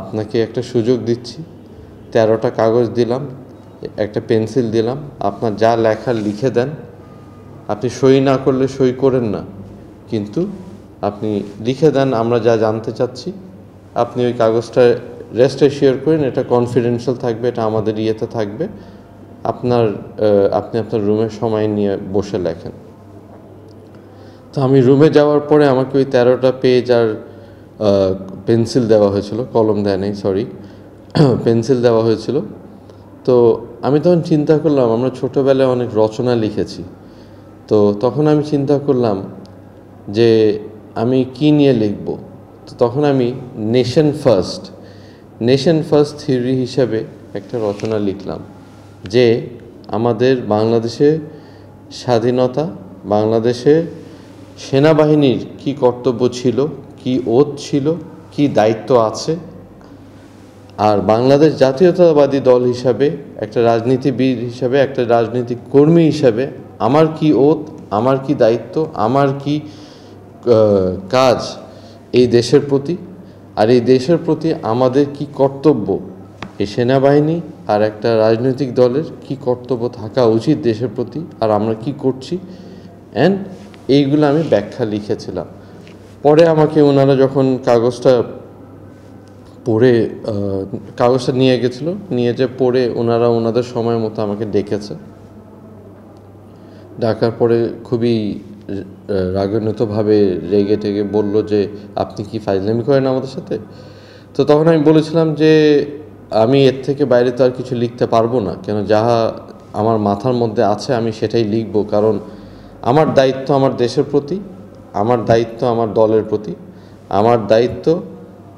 আপনাকে একটা সুযোগ দিচ্ছি, 13টা কাগজ দিলাম, একটা পেন্সিল দিলাম, আপনার যা লেখার লিখে দেন। আপনি সই না করলে সই করেন না, কিন্তু আপনি লিখে দেন আমরা যা জানতে চাচ্ছি। আপনি ওই কাগজটা রেস্ট এশিওর করেন, এটা কনফিডেন্সিয়াল থাকবে, এটা আমাদের ইয়েতে থাকবে। আপনি আপনার রুমে সময় নিয়ে বসে লেখেন। তো আমি রুমে যাওয়ার পরে আমাকে ওই 13টা পেজ আর পেন্সিল দেওয়া হয়েছিল, কলম দেয় নাই, সরি, পেন্সিল দেওয়া হয়েছিল। তো আমি তখন চিন্তা করলাম, আমরা ছোটোবেলায় অনেক রচনা লিখেছি। তো তখন আমি চিন্তা করলাম যে আমি কি নিয়ে লিখব। তো তখন আমি নেশন ফার্স্ট থিওরি হিসাবে একটা রচনা লিখলাম, যে আমাদের বাংলাদেশে স্বাধীনতা, বাংলাদেশে সেনাবাহিনীর কি কর্তব্য ছিল, কি ওত ছিল, কি দায়িত্ব আছে, আর বাংলাদেশ জাতীয়তাবাদী দল হিসাবে, একটা রাজনীতিবিদ হিসাবে, একটা রাজনৈতিক কর্মী হিসাবে আমার কি ওত, আমার কি দায়িত্ব, আমার কি কাজ এই দেশের প্রতি, আর এই দেশের প্রতি আমাদের কি কর্তব্য, এই সেনাবাহিনী আর একটা রাজনৈতিক দলের কি কর্তব্য থাকা উচিত দেশের প্রতি, আর আমরা কি করছি, অ্যান্ড এইগুলো আমি ব্যাখ্যা লিখেছিলাম। পরে আমাকে ওনারা যখন কাগজটা নিয়ে গেছিলো, নিয়ে যে পড়ে ওনারা ওনাদের সময় মতো আমাকে ডেকেছে। ডাকার পরে খুবই রাগান্বিতভাবে রেগে টেগে বললো যে আপনি কি ফাইজলামি করেন আমাদের সাথে। তো তখন আমি বলেছিলাম যে আমি এর থেকে বাইরে তো আর কিছু লিখতে পারবো না, কেন যাহা আমার মাথার মধ্যে আছে আমি সেটাই লিখব, কারণ আমার দায়িত্ব আমার দেশের প্রতি, আমার দায়িত্ব আমার দলের প্রতি, আমার দায়িত্ব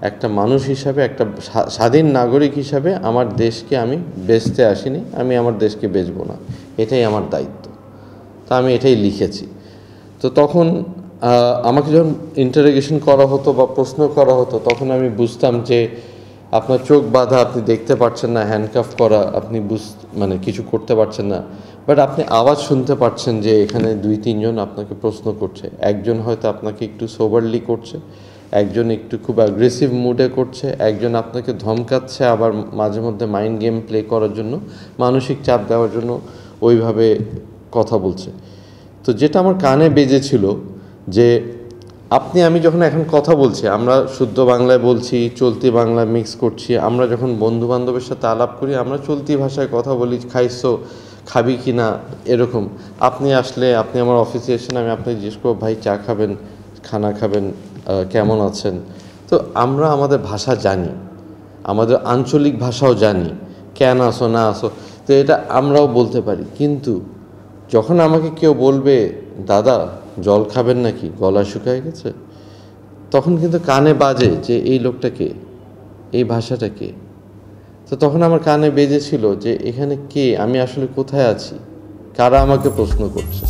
একটা মানুষ হিসাবে, একটা স্বাধীন নাগরিক হিসাবে আমার দেশকে আমি বেচতে আসিনি, আমি আমার দেশকে বেচবো না, এটাই আমার দায়িত্ব। তা আমি এটাই লিখেছি। তো তখন আমাকে যখন ইন্টারোগেশন করা হতো বা প্রশ্ন করা হতো, তখন আমি বুঝতাম যে আপনার চোখ বাঁধা, আপনি দেখতে পাচ্ছেন না, হ্যান্ডকাফ করা, আপনি কিছু করতে পারছেন না, বাট আপনি আওয়াজ শুনতে পাচ্ছেন যে এখানে 2-3 জন আপনাকে প্রশ্ন করছে। একজন হয়তো আপনাকে একটু সোবারলি করছে, একজন একটু খুব অ্যাগ্রেসিভ মুডে করছে, একজন আপনাকে ধমকাচ্ছে, আবার মাঝে মধ্যে মাইন্ড গেম প্লে করার জন্য, মানসিক চাপ দেওয়ার জন্য ওইভাবে কথা বলছে। তো যেটা আমার কানে বেজেছিল যে আমি যখন এখন কথা বলছি, আমরা শুদ্ধ বাংলায় বলছি, চলতি বাংলায় মিক্স করছি, আমরা যখন বন্ধু বান্ধবের সাথে আলাপ করি আমরা চলতি ভাষায় কথা বলি, খাইছো, খাবি কি না, এরকম। আপনি আসলে, আপনি আমার অফিসে এসেছেন, আমি আপনাকে জিজ্ঞেস করবো ভাই চা খাবেন, খানা খাবেন, কেমন আছেন। তো আমরা আমাদের ভাষা জানি, আমাদের আঞ্চলিক ভাষাও জানি, কেন আসো না আসো, তো এটা আমরাও বলতে পারি। কিন্তু যখন আমাকে কেউ বলবে দাদা জল খাবেন নাকি, গলা শুকায় গেছে, তখন কিন্তু কানে বাজে যে এই লোকটা কে, এই ভাষাটা কে। তো তখন আমার কানে বেজেছিল যে এখানে কে, আমি আসলে কোথায় আছি, কারা আমাকে প্রশ্ন করছে।